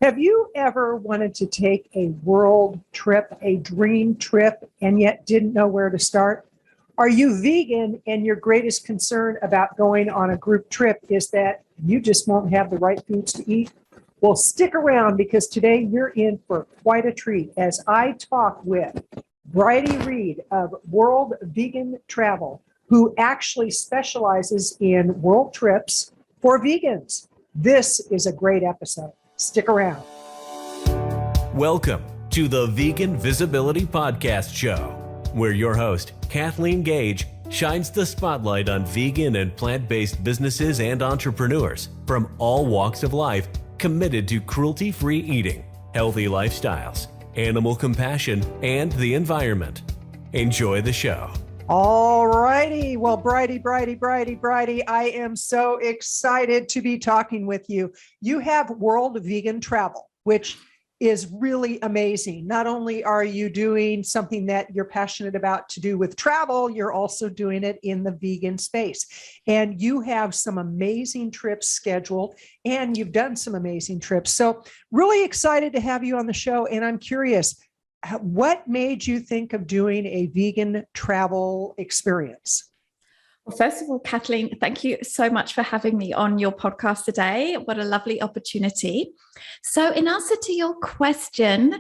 Have you ever wanted to take a world trip, a dream trip, and yet didn't know where to start? Are you vegan and your greatest concern about going on a group trip is that you just won't have the right foods to eat? Well, stick around because today you're in for quite a treat as I talk with Brighde Reed of World Vegan Travel, who actually specializes in world trips for vegans. This is a great episode. Stick around. Welcome to the Vegan Visibility Podcast Show, where your host, Kathleen Gage, shines the spotlight on vegan and plant-based businesses and entrepreneurs from all walks of life committed to cruelty-free eating, healthy lifestyles, animal compassion, and the environment. Enjoy the show. All righty. Well, Brighde, I am so excited to be talking with you. You have World Vegan Travel, which is really amazing. Not only are you doing something that you're passionate about to do with travel, you're also doing it in the vegan space. And you have some amazing trips scheduled, and you've done some amazing trips. So really excited to have you on the show. And I'm curious, what made you think of doing a vegan travel experience? Well, first of all, Kathleen, thank you so much for having me on your podcast today. What a lovely opportunity. So in answer to your question,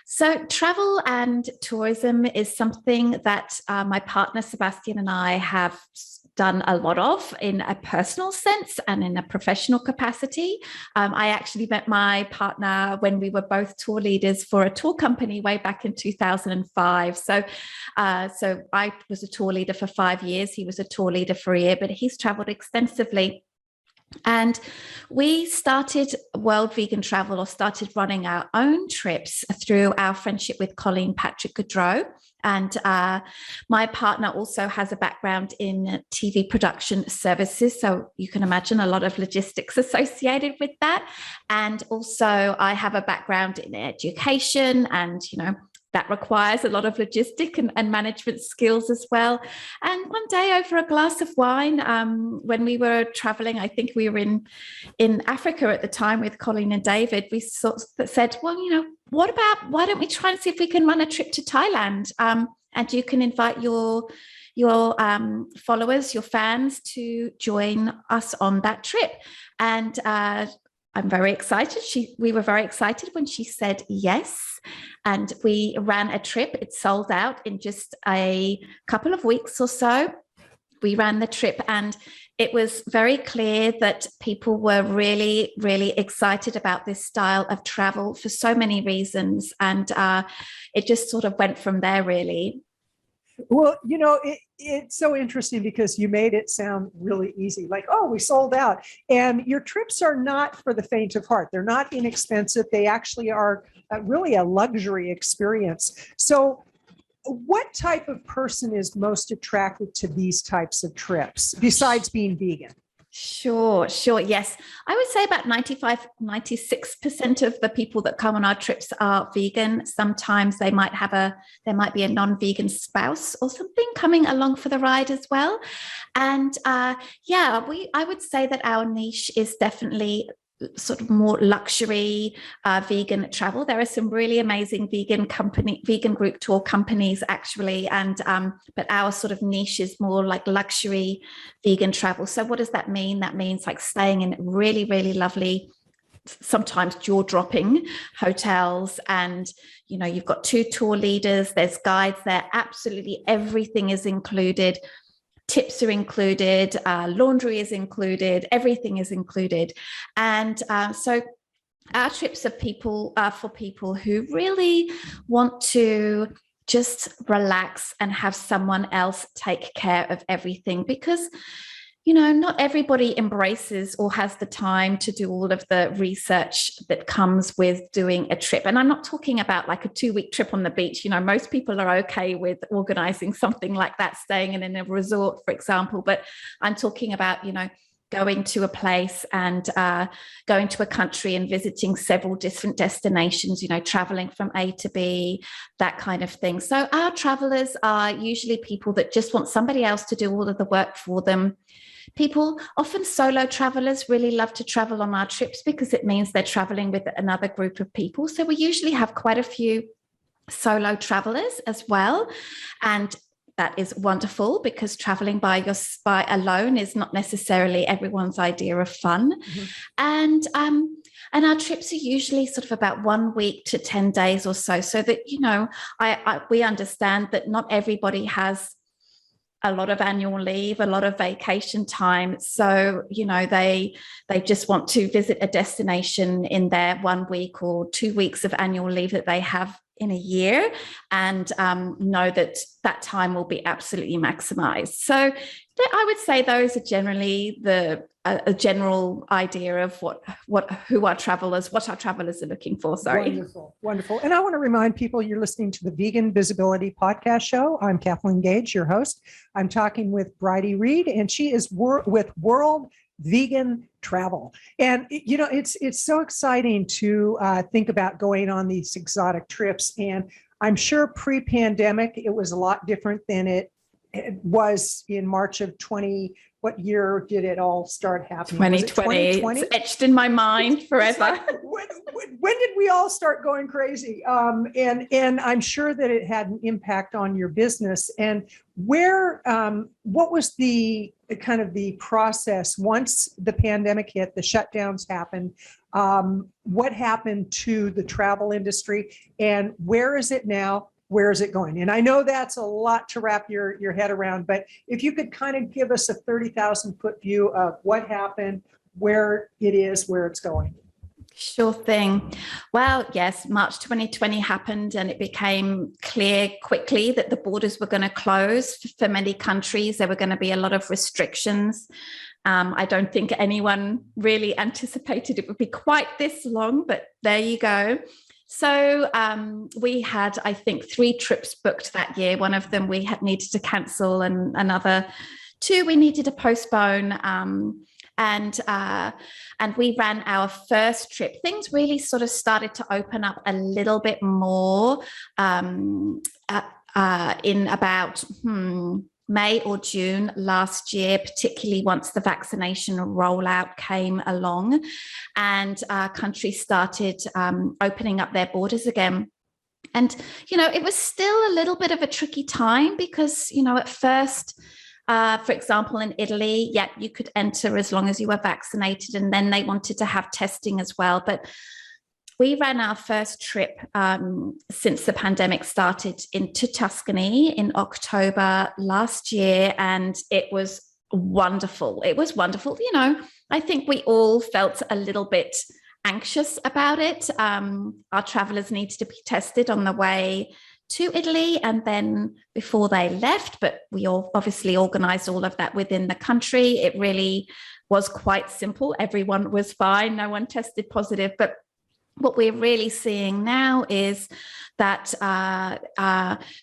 so travel and tourism is something that my partner Sebastian and I have done a lot of in a personal sense and in a professional capacity. I actually met my partner when we were both tour leaders for a tour company way back in 2005. So I was a tour leader for 5 years. He was a tour leader for a year, but he's traveled extensively. And we started World Vegan Travel, or started running our own trips through our friendship with Colleen Patrick Goodrow. And my partner also has a background in TV production services. So you can imagine a lot of logistics associated with that. And also I have a background in education, and, that requires a lot of logistic and management skills as well. And one day over a glass of wine, when we were traveling, I think we were in Africa at the time with Colleen and David, we sort of said, well, why don't we try and see if we can run a trip to Thailand? And you can invite your followers, your fans, to join us on that trip. And I'm very excited. We were very excited when she said yes. And we ran a trip. It sold out in just a couple of weeks or so. We ran the trip, and it was very clear that people were really, really excited about this style of travel for so many reasons. And it just sort of went from there, really. Well, it's so interesting because you made it sound really easy, like, oh, we sold out. And your trips are not for the faint of heart. They're not inexpensive. They actually are really a luxury experience. So what type of person is most attracted to these types of trips besides being vegan? Sure. Yes. I would say about 96% of the people that come on our trips are vegan. Sometimes there might be a non-vegan spouse or something coming along for the ride as well. And I would say that our niche is definitely sort of more luxury vegan travel. There are some really amazing vegan group tour companies actually, and but our sort of niche is more like luxury vegan travel. So what does that mean? That means like staying in really, really lovely, sometimes jaw-dropping hotels, and you've got 2 tour leaders, there's guides there, absolutely everything is included. Tips are included, laundry is included, everything is included. And so our trips are for people who really want to just relax and have someone else take care of everything, because not everybody embraces or has the time to do all of the research that comes with doing a trip. And I'm not talking about like a 2-week trip on the beach. most people are okay with organizing something like that, staying in a resort, for example. But I'm talking about, going to a place and going to a country and visiting several different destinations, traveling from A to B, that kind of thing. So our travelers are usually people that just want somebody else to do all of the work for them, people, often solo travelers, really love to travel on our trips because it means they're traveling with another group of people. So we usually have quite a few solo travelers as well. And that is wonderful because traveling by alone is not necessarily everyone's idea of fun. And our trips are usually sort of about 1 week to 10 days or so that, we understand that not everybody has a lot of annual leave, a lot of vacation time. So, they just want to visit a destination in their 1 week or 2 weeks of annual leave that they have in a year, and know that time will be absolutely maximized. So I would say those are generally a general idea of what our travelers are looking for. Sorry. Wonderful. And I want to remind people you're listening to the Vegan Visibility Podcast Show. I'm Kathleen Gage, your host. I'm talking with Brighde Reed, and she is with World Vegan Travel. And, it's so exciting to think about going on these exotic trips. And I'm sure pre-pandemic, it was a lot different than it was in March of 20. What year did it all start happening? 2020. It's etched in my mind forever. When did we all start going crazy? And I'm sure that it had an impact on your business. And what was the kind of the process once the pandemic hit, the shutdowns happened? What happened to the travel industry, and where is it now? Where is it going? And I know that's a lot to wrap your head around, but if you could kind of give us a 30,000 foot view of what happened, where it is, where it's going. Sure thing. Well, yes, March 2020 happened, and it became clear quickly that the borders were going to close for many countries. There were going to be a lot of restrictions. I don't think anyone really anticipated it would be quite this long, but there you go. So we had, I think, 3 trips booked that year. One of them we had needed to cancel, and another 2 we needed to postpone. And we ran our first trip. Things really sort of started to open up a little bit more in about May or June last year, particularly once the vaccination rollout came along and countries started opening up their borders again. And, it was still a little bit of a tricky time because, at first, for example, in Italy, you could enter as long as you were vaccinated, and then they wanted to have testing as well. But we ran our first trip since the pandemic started into Tuscany in October last year, and it was wonderful. It was wonderful. I think we all felt a little bit anxious about it. Our travelers needed to be tested on the way to Italy and then before they left, but we all obviously organized all of that within the country. It really was quite simple. Everyone was fine. No one tested positive. But what we're really seeing now is that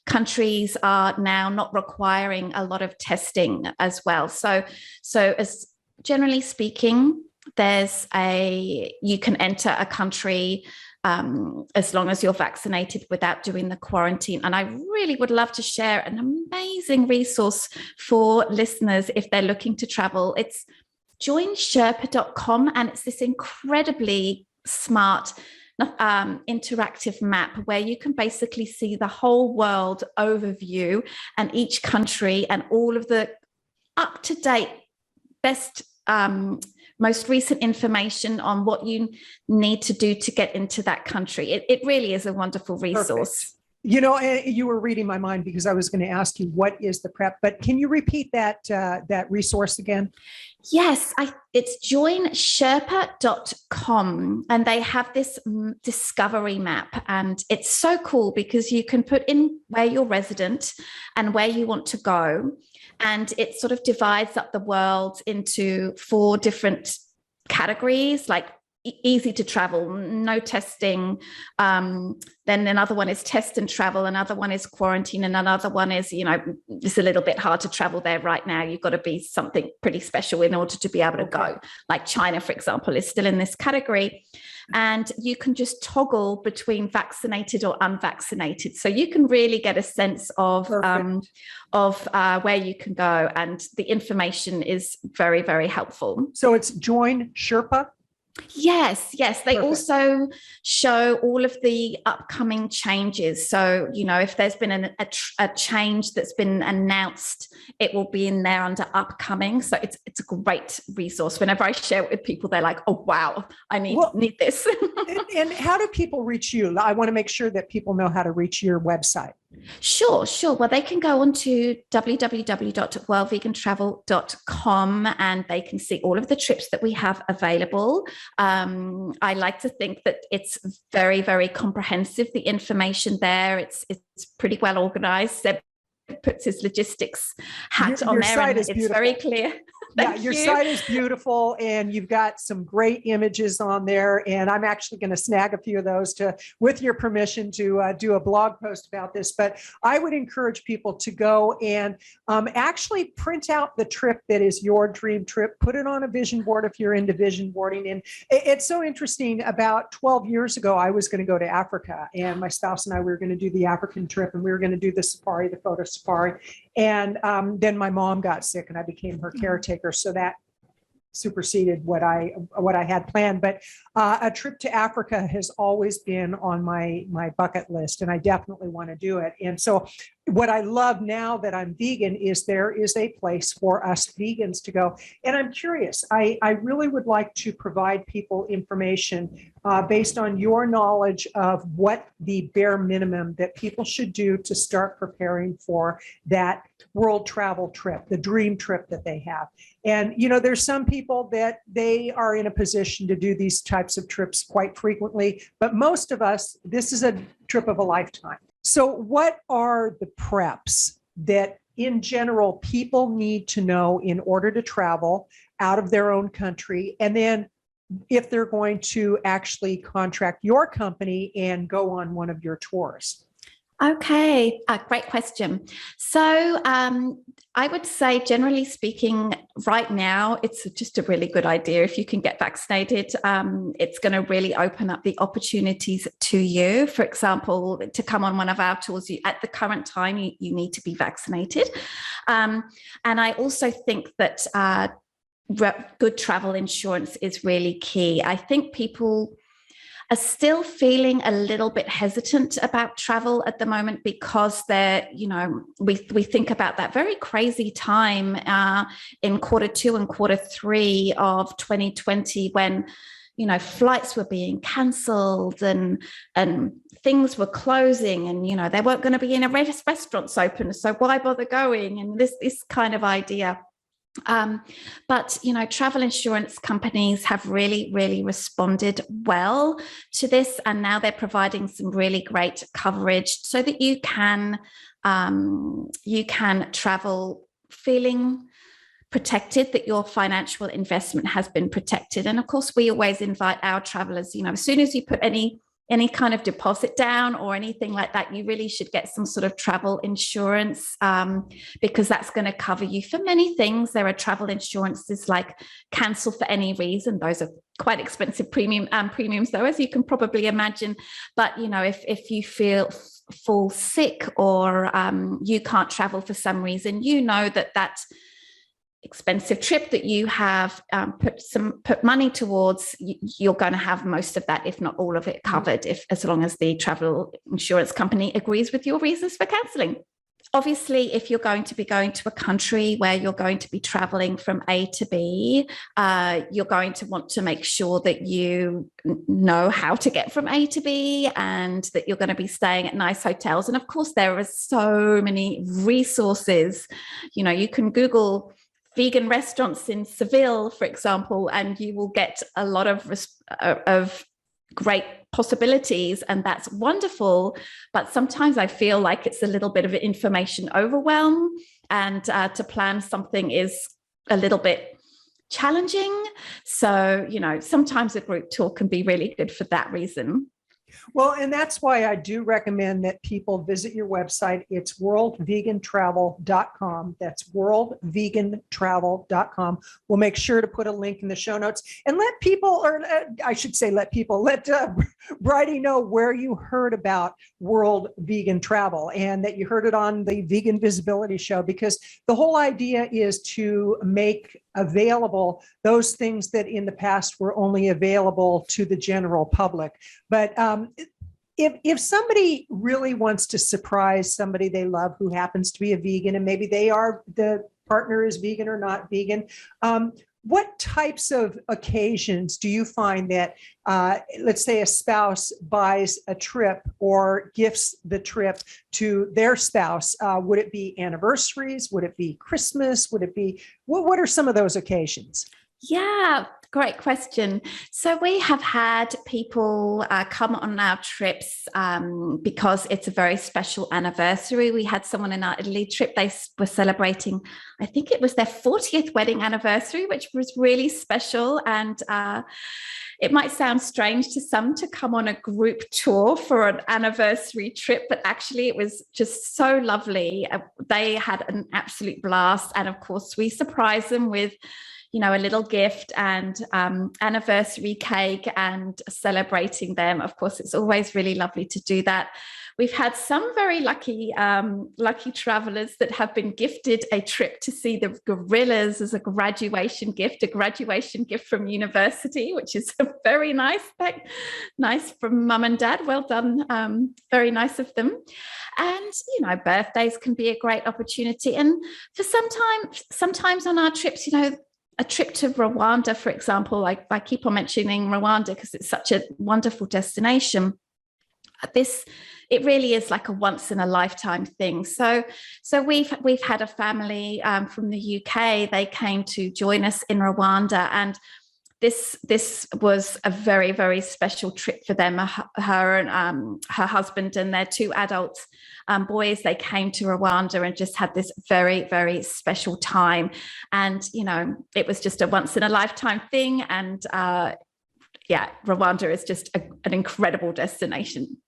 countries are now not requiring a lot of testing as well. So as generally speaking, you can enter a country as long as you're vaccinated without doing the quarantine. And I really would love to share an amazing resource for listeners if they're looking to travel. It's joinsherpa.com, and it's this incredibly smart interactive map where you can basically see the whole world overview and each country and all of the up-to-date best most recent information on what you need to do to get into that country. It really is a wonderful resource. Perfect. You were reading my mind because I was going to ask you what is the prep, but can you repeat that resource again? Yes, it's joinsherpa.com, and they have this discovery map, and it's so cool because you can put in where you're resident and where you want to go, and it sort of divides up the world into 4 different categories, like easy to travel, no testing. Then another one is test and travel. Another one is quarantine. And another one is, it's a little bit hard to travel there right now. You've got to be something pretty special in order to be able to go. Like China, for example, is still in this category. And you can just toggle between vaccinated or unvaccinated. So you can really get a sense of where you can go. And the information is very, very helpful. So it's Join Sherpa? Yes. They Perfect. Also show all of the upcoming changes. So, if there's been a change that's been announced, it will be in there under upcoming. So it's a great resource. Whenever I share it with people, they're like, oh, wow, I need this. and how do people reach you? I want to make sure that people know how to reach your website. Sure. Well, they can go on to www.wellvegantravel.com and they can see all of the trips that we have available. I like to think that it's very, very comprehensive. The information there, it's pretty well organized. Seb puts his logistics hat on there, and it's beautiful. Very clear. Your site is beautiful, and you've got some great images on there. And I'm actually going to snag a few of those with your permission, to do a blog post about this. But I would encourage people to go and actually print out the trip that is your dream trip. Put it on a vision board if you're into vision boarding. And it's so interesting. About 12 years ago, I was going to go to Africa, and my spouse and I, we were going to do the African trip, and we were going to do the safari, the photo safari. And then my mom got sick, and I became her caretaker. So that superseded what I had planned. But a trip to Africa has always been on my bucket list, and I definitely want to do it. And so what I love now that I'm vegan is there is a place for us vegans to go. And I'm curious, I really would like to provide people information based on your knowledge of what the bare minimum that people should do to start preparing for that world travel trip, the dream trip that they have. And, there's some people that they are in a position to do these types of trips quite frequently, but most of us, this is a trip of a lifetime. So what are the preps that in general people need to know in order to travel out of their own country? And then if they're going to actually contract your company and go on one of your tours? Okay, great question. So I would say, generally speaking, right now, it's just a really good idea. If you can get vaccinated, it's going to really open up the opportunities to you. For example, to come on one of our tours, at the current time, you need to be vaccinated. And I also think that good travel insurance is really key. I think people are still feeling a little bit hesitant about travel at the moment because we think about that very crazy time in Q2 and Q3 of 2020 when flights were being cancelled and things were closing, and there weren't going to be any restaurants open, so why bother going, and this kind of idea. But travel insurance companies have really, really responded well to this, and now they're providing some really great coverage so that you can travel feeling protected, that your financial investment has been protected. And of course, we always invite our travelers, as soon as you put any kind of deposit down or anything like that, you really should get some sort of travel insurance, because that's going to cover you for many things. There are travel insurances like cancel for any reason. Those are quite expensive premiums though, as you can probably imagine. But if you fall sick or you can't travel for some reason, that expensive trip that you have put money towards, you're going to have most of that, if not all of it, covered, as long as the travel insurance company agrees with your reasons for cancelling. Obviously, if you're going to be going to a country where you're going to be traveling from A to B, you're going to want to make sure that you know how to get from A to B and that you're going to be staying at nice hotels. And of course, there are so many resources. You can Google vegan restaurants in Seville, for example, and you will get a lot of great possibilities, and that's wonderful. But sometimes I feel like it's a little bit of an information overwhelm, and to plan something is a little bit challenging. So, sometimes a group tour can be really good for that reason. Well, and that's why I do recommend that people visit your website. It's worldvegantravel.com. That's worldvegantravel.com. We'll make sure to put a link in the show notes and let people, or I should say, let Brighde know where you heard about World Vegan Travel and that you heard it on the Vegan Visibility Show, because the whole idea is to make available those things that in the past were only available to the general public. But if somebody really wants to surprise somebody they love who happens to be a vegan, and maybe the partner is vegan or not vegan, what types of occasions do you find that, let's say a spouse buys a trip or gifts the trip to their spouse? Would it be anniversaries? Would it be Christmas? Would it be, what are some of those occasions? Yeah, great question. So we have had people come on our trips because it's a very special anniversary. We had someone in our Italy trip, they were celebrating, I think it was their 40th wedding anniversary, which was really special. And it might sound strange to some to come on a group tour for an anniversary trip, but actually it was just so lovely. They had an absolute blast. And of course, we surprised them with a little gift and anniversary cake and celebrating them. Of course, it's always really lovely to do that. We've had some very lucky travelers that have been gifted a trip to see the gorillas as a graduation gift from university, which is very nice. Nice from mum and dad. Well done. Very nice of them. And, birthdays can be a great opportunity. And for sometimes on our trips, a trip to Rwanda, for example, I keep on mentioning Rwanda because it's such a wonderful destination. It really is like a once in a lifetime thing. So we've had a family from the UK. They came to join us in Rwanda, and this was a very, very special trip for them. Her and her husband and their two adult boys, they came to Rwanda and just had this very, very special time. And, it was just a once in a lifetime thing. And Rwanda is just an incredible destination.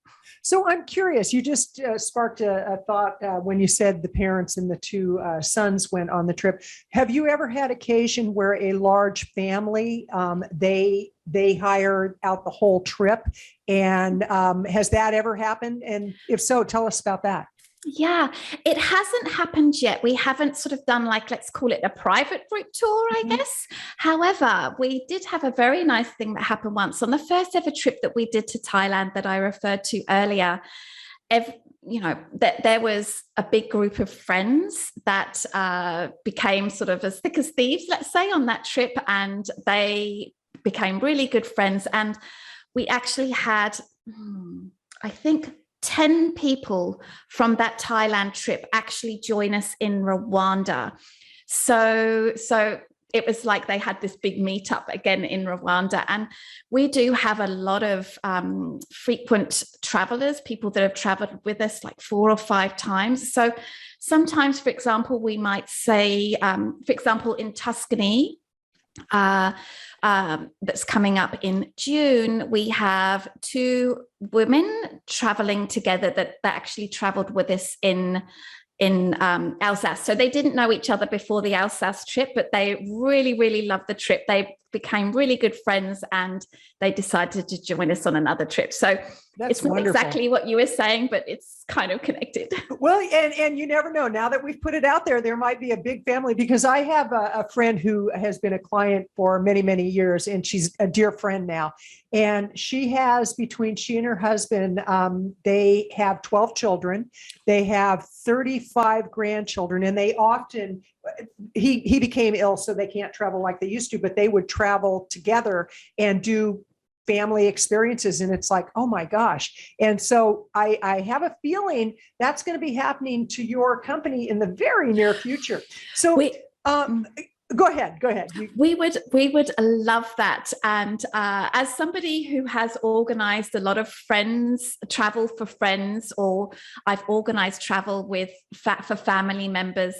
So I'm curious, you just sparked a thought when you said the parents and the two sons went on the trip. Have you ever had occasion where a large family, they hired out the whole trip? And has that ever happened? And if so, tell us about that. Yeah, it hasn't happened yet. We haven't sort of done let's call it a private group tour, I guess. However, we did have a very nice thing that happened once on the first ever trip that we did to Thailand that I referred to earlier. That there was a big group of friends that became sort of as thick as thieves, let's say, on that trip. And they became really good friends. And we actually had, I think, 10 people from that Thailand trip actually join us in Rwanda. So it was like they had this big meetup again in Rwanda. And we do have a lot of frequent travelers, people that have traveled with us like 4 or 5 times. So sometimes, for example, we might say, for example, in Tuscany, that's coming up in June, we have 2 women traveling together that actually traveled with us in Alsace. So they didn't know each other before the Alsace trip, but they really, really loved the trip. They became really good friends and they decided to join us on another trip. So it's not exactly what you were saying, but it's kind of connected. Well, and you never know. Now that we've put it out there might be a big family, because I have a friend who has been a client for many, many years, and she's a dear friend now. And she has, between she and her husband, they have 12 children. They have 35 grandchildren, and they often, he became ill, so they can't travel like they used to, but they would travel together and do family experiences. And it's like, oh my gosh. And so I have a feeling that's going to be happening to your company in the very near future. So go ahead. We would love that. And as somebody who has organized a lot of travel for friends, or I've organized travel for family members,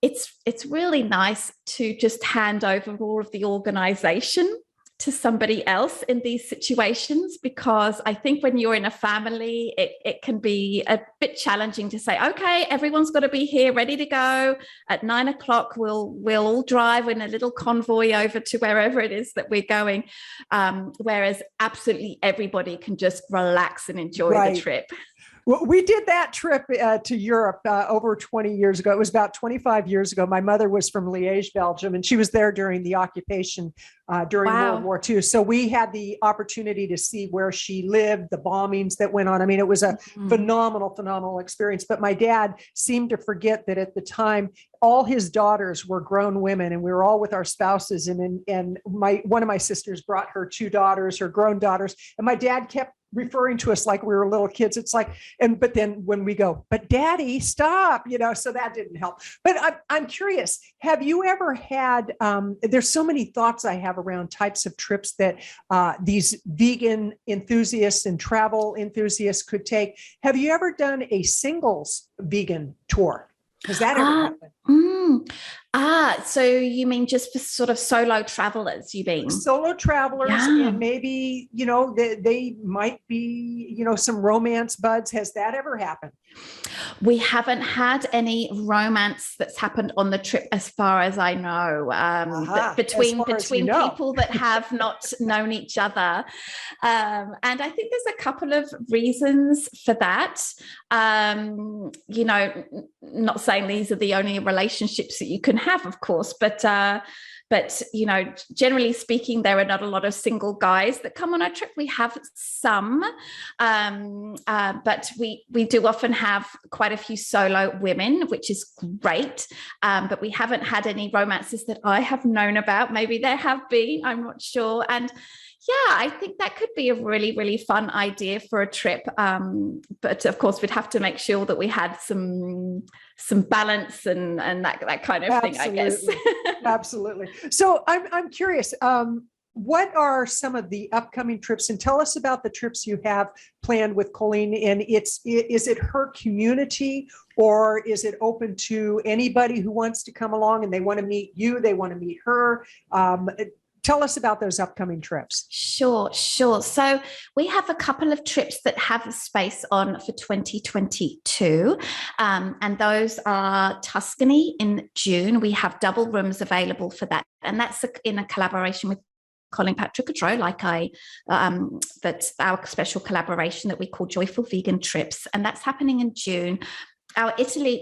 it's really nice to just hand over all of the organization to somebody else in these situations, because I think when you're in a family, it can be a bit challenging to say, okay, everyone's got to be here ready to go at 9 o'clock. We'll all drive in a little convoy over to wherever it is that we're going. Whereas absolutely everybody can just relax and enjoy the trip. Well, we did that trip to Europe over 20 years ago. It was about 25 years ago. My mother was from Liège, Belgium, and she was there during the occupation during World War II. So we had the opportunity to see where she lived, the bombings that went on. I mean, it was a phenomenal experience. But my dad seemed to forget that at the time, all his daughters were grown women, and we were all with our spouses. And one of my sisters brought her two daughters, her grown daughters, and my dad kept referring to us like we were little kids. It's like, but then when we go, but Daddy, stop, so that didn't help. But I'm curious, have you ever had, there's so many thoughts I have around types of trips that these vegan enthusiasts and travel enthusiasts could take. Have you ever done a singles vegan tour? Has that ever happened? So you mean just for sort of solo travelers, you mean? Solo travelers, and maybe, they might be, some romance buds. Has that ever happened? We haven't had any romance that's happened on the trip, as far as I know, between people that have not known each other. And I think there's a couple of reasons for that. Not saying these are the only relationships that you can have, of course, but generally speaking, there are not a lot of single guys that come on our trip. We have some, but we do often have quite a few solo women, which is great. But we haven't had any romances that I have known about. Maybe there have been, I'm not sure. And yeah, I think that could be a really, really fun idea for a trip. But of course, we'd have to make sure that we had some balance and that kind of thing, I guess. Absolutely. So I'm curious, what are some of the upcoming trips? And tell us about the trips you have planned with Colleen. And is it her community, or is it open to anybody who wants to come along and they want to meet you, they want to meet her? Tell us about those upcoming trips. Sure. So we have a couple of trips that have a space on for 2022. And those are Tuscany in June. We have double rooms available for that. And that's in a collaboration with Colin Patrick Gaudreau, that's our special collaboration that we call Joyful Vegan Trips. And that's happening in June. Our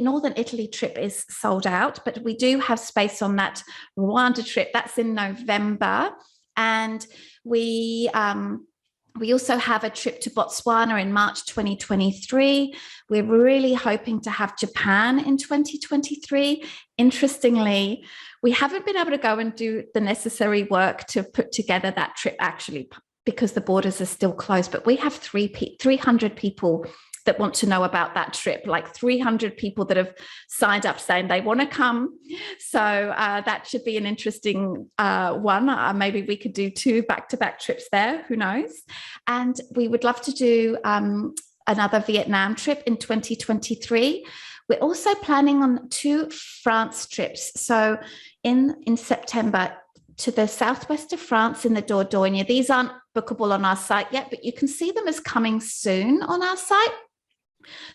Northern Italy trip is sold out, but we do have space on that Rwanda trip. That's in November. And we also have a trip to Botswana in March 2023. We're really hoping to have Japan in 2023. Interestingly, we haven't been able to go and do the necessary work to put together that trip, actually, because the borders are still closed. But we have 300 people that want to know about that trip, like 300 people that have signed up saying they want to come. So that should be an interesting one. Maybe we could do 2 back-to-back trips there, who knows? And we would love to do another Vietnam trip in 2023. We're also planning on 2 France trips. So in September, to the southwest of France in the Dordogne. These aren't bookable on our site yet, but you can see them as coming soon on our site.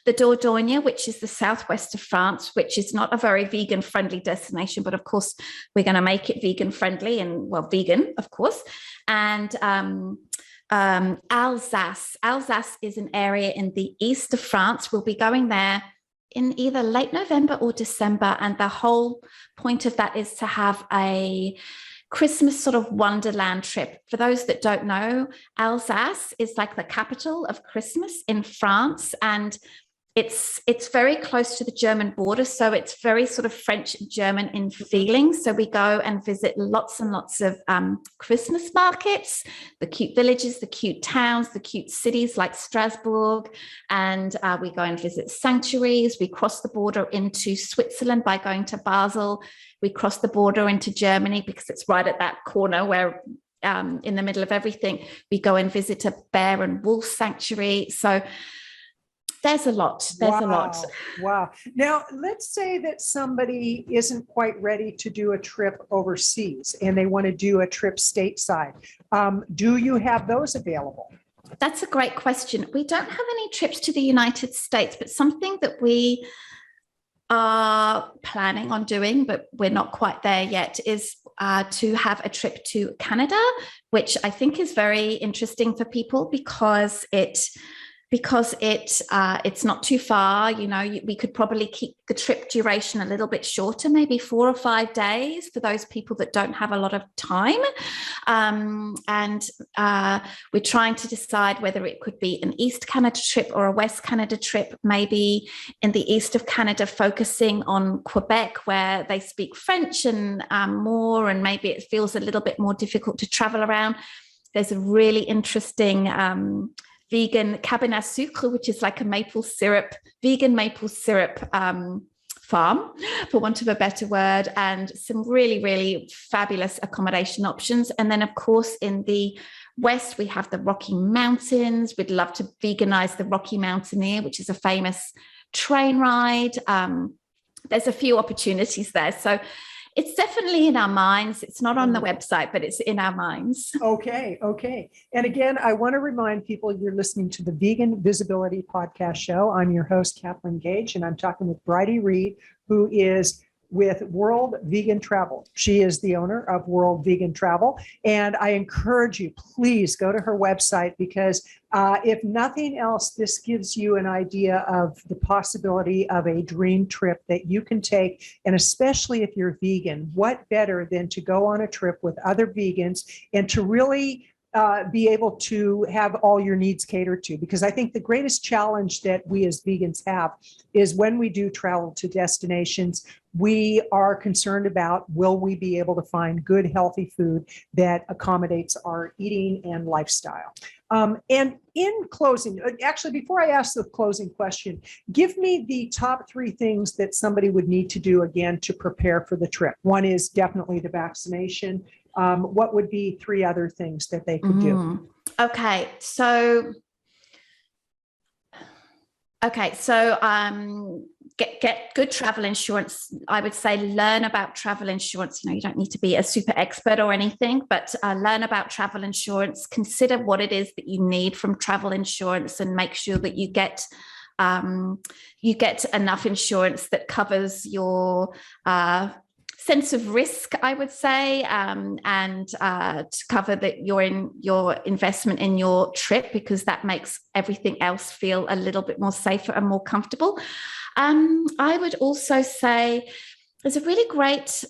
The Dordogne, which is the southwest of France, which is not a very vegan-friendly destination, but of course, we're going to make it vegan-friendly and, well, vegan, of course. And Alsace. Alsace is an area in the east of France. We'll be going there in either late November or December. And the whole point of that is to have a Christmas sort of wonderland trip. For those that don't know, Alsace is like the capital of Christmas in France, and it's very close to the German border, so it's very sort of French German in feeling. So we go and visit lots and lots of Christmas markets, the cute villages, the cute towns, the cute cities like Strasbourg, and we go and visit sanctuaries. We cross the border into Switzerland by going to Basel. We cross the border into Germany because it's right at that corner where in the middle of everything. We go and visit a bear and wolf sanctuary. So there's a lot. There's a lot. Wow. Now, let's say that somebody isn't quite ready to do a trip overseas and they want to do a trip stateside. Do you have those available? That's a great question. We don't have any trips to the United States, but something that we are planning on doing, but we're not quite there yet, is to have a trip to Canada, which I think is very interesting for people because it's not too far. We could probably keep the trip duration a little bit shorter, maybe 4 or 5 days for those people that don't have a lot of time. And we're trying to decide whether it could be an East Canada trip or a West Canada trip, maybe in the east of Canada, focusing on Quebec, where they speak French and more, and maybe it feels a little bit more difficult to travel around. There's a really interesting vegan cabin à sucre, which is like a vegan maple syrup farm, for want of a better word, and some really, really fabulous accommodation options. And then, of course, in the West, we have the Rocky Mountains. We'd love to veganize the Rocky Mountaineer, which is a famous train ride. There's a few opportunities there. So it's definitely in our minds. It's not on the website, but it's in our minds. Okay. And again, I want to remind people you're listening to the Vegan Visibility Podcast Show. I'm your host, Kathleen Gage, and I'm talking with Brighde Reed, who is with World Vegan Travel. She is the owner of World Vegan Travel. And I encourage you, please go to her website, because if nothing else, this gives you an idea of the possibility of a dream trip that you can take. And especially if you're vegan, what better than to go on a trip with other vegans and to really be able to have all your needs catered to. Because I think the greatest challenge that we as vegans have is when we do travel to destinations, we are concerned about, will we be able to find good, healthy food that accommodates our eating and lifestyle? And in closing, actually, before I ask the closing question, give me the top 3 things that somebody would need to do, again, to prepare for the trip. One is definitely the vaccination. What would be 3 other things that they could do? Okay, so get good travel insurance. I would say learn about travel insurance. You don't need to be a super expert or anything, but learn about travel insurance. Consider what it is that you need from travel insurance, and make sure that you get enough insurance that covers your sense of risk, I would say, and to cover that your investment in your trip, because that makes everything else feel a little bit more safer and more comfortable. I would also say there's a really great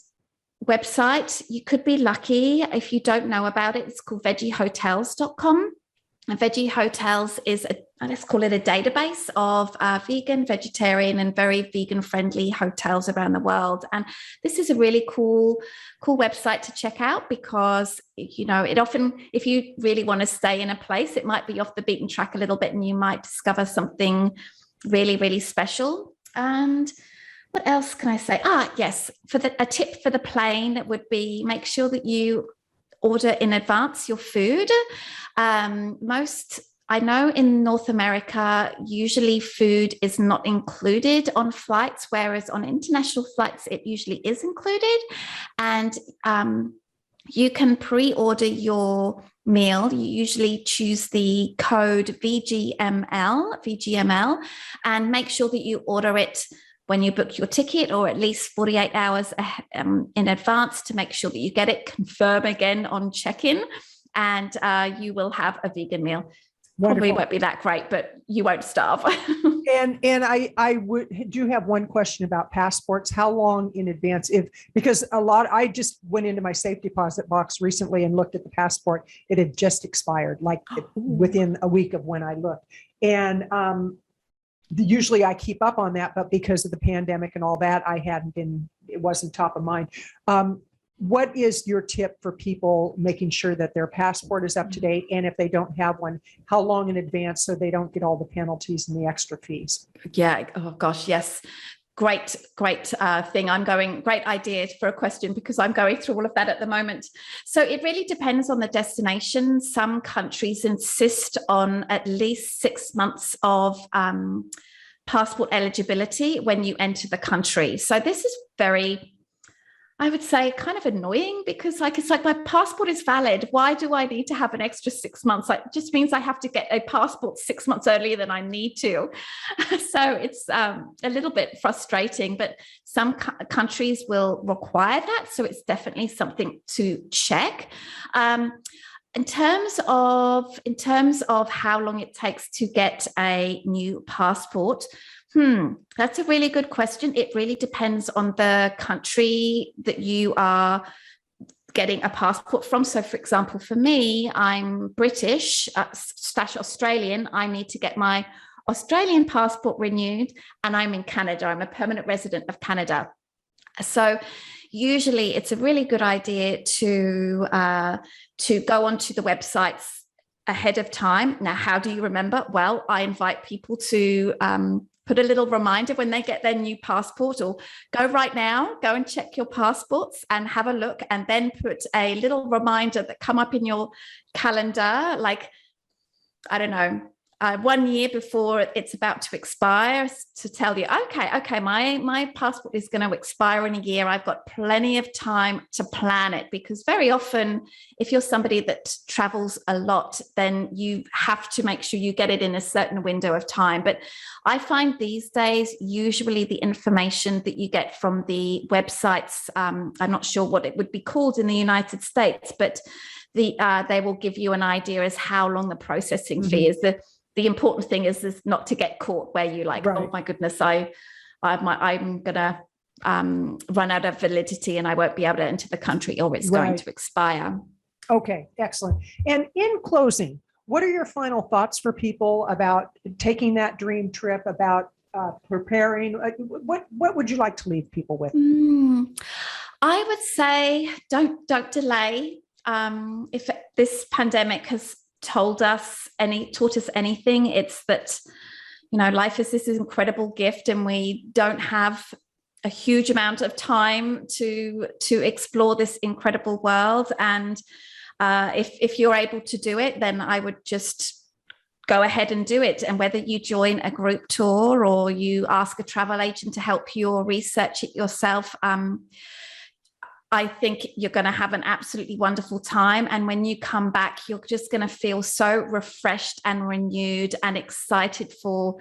website. You could be lucky if you don't know about it. It's called veggihotels.com. Veggie Hotels is let's call it a database of vegan, vegetarian, and very vegan-friendly hotels around the world. And this is a really cool website to check out, because it often, if you really want to stay in a place, it might be off the beaten track a little bit, and you might discover something really, really special. And what else can I say? Yes, a tip for the plane would be, make sure that you order in advance your food. I know in North America, usually food is not included on flights, whereas on international flights, it usually is included. And you can pre-order your meal. You usually choose the code VGML, and make sure that you order it when you book your ticket, or at least 48 hours in advance, to make sure that you get it. Confirm again on check-in, and you will have a vegan meal. Wonderful. Probably won't be that great, but you won't starve. And I do have one question about passports. How long in advance? Because I just went into my safe deposit box recently and looked at the passport. It had just expired, within a week of when I looked. And usually I keep up on that, but because of the pandemic and all that, it wasn't top of mind. What is your tip for people making sure that their passport is up to date? And if they don't have one, how long in advance, so they don't get all the penalties and the extra fees? Yeah. Oh gosh, yes. great thing. Great idea for a question, because I'm going through all of that at the moment. So it really depends on the destination. Some countries insist on at least 6 months of passport eligibility when you enter the country. So this is very, I would say, kind of annoying, because it's like my passport is valid. Why do I need to have an extra 6 months? Like, it just means I have to get a passport 6 months earlier than I need to. So it's a little bit frustrating, but some countries will require that. So it's definitely something to check. In terms of how long it takes to get a new passport, that's a really good question. It really depends on the country that you are getting a passport from. So, for example, for me, I'm British / Australian. I need to get my Australian passport renewed, and I'm in Canada. I'm a permanent resident of Canada. So usually it's a really good idea to go onto the websites ahead of time. Now, how do you remember? Well, I invite people to put a little reminder when they get their new passport, or go right now, go and check your passports and have a look, and then put a little reminder that come up in your calendar, like, I don't know, 1 year before it's about to expire, to tell you, okay, my passport is going to expire in a year. I've got plenty of time to plan it, because very often, if you're somebody that travels a lot, then you have to make sure you get it in a certain window of time. But I find these days, usually the information that you get from the websites, I'm not sure what it would be called in the United States, but they will give you an idea as how long the processing fee is. The important thing is not to get caught where you like, right, oh my goodness, I'm gonna run out of validity and I won't be able to enter the country, or it's going to expire. Okay, excellent. And in closing, what are your final thoughts for people about taking that dream trip, about preparing? What would you like to leave people with? I would say don't delay. If this pandemic has taught us anything, it's that, life is this incredible gift, and we don't have a huge amount of time to explore this incredible world. And if you're able to do it, then I would just go ahead and do it. And whether you join a group tour or you ask a travel agent to help you or research it yourself, I think you're going to have an absolutely wonderful time. And when you come back, you're just going to feel so refreshed and renewed and excited for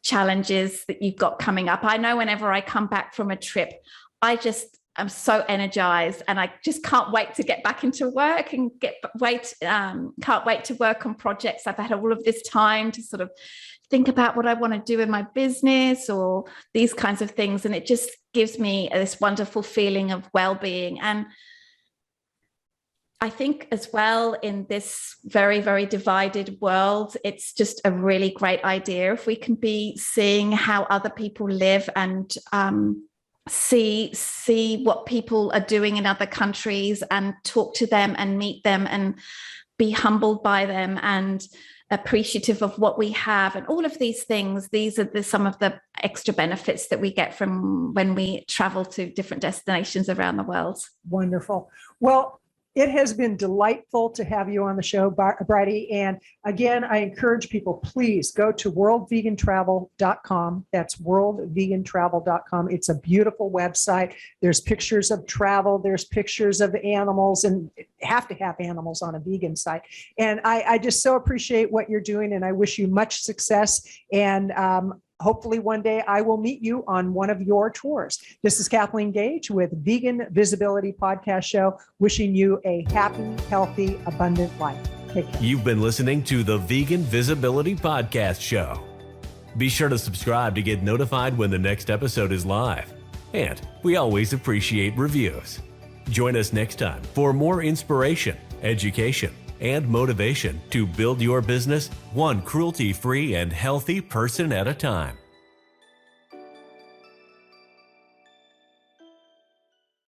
challenges that you've got coming up. I know whenever I come back from a trip, I'm so energized, and I just can't wait to get back into work and can't wait to work on projects. I've had all of this time to sort of think about what I want to do in my business or these kinds of things. And it just gives me this wonderful feeling of well-being. And I think as well, in this very, very divided world, it's just a really great idea if we can be seeing how other people live and see what people are doing in other countries, and talk to them and meet them and be humbled by them and appreciative of what we have, and all of these things. These are some of the extra benefits that we get from when we travel to different destinations around the world. Wonderful. Well, it has been delightful to have you on the show, Brighde. And again, I encourage people, please go to worldvegantravel.com. That's worldvegantravel.com. It's a beautiful website. There's pictures of travel. There's pictures of animals, and have to have animals on a vegan site. And I just so appreciate what you're doing, and I wish you much success. And hopefully one day I will meet you on one of your tours. This is Kathleen Gage with Vegan Visibility Podcast Show, wishing you a happy, healthy, abundant life. Take care. You've been listening to the Vegan Visibility Podcast Show. Be sure to subscribe to get notified when the next episode is live. And we always appreciate reviews. Join us next time for more inspiration, education, and motivation to build your business one cruelty-free and healthy person at a time.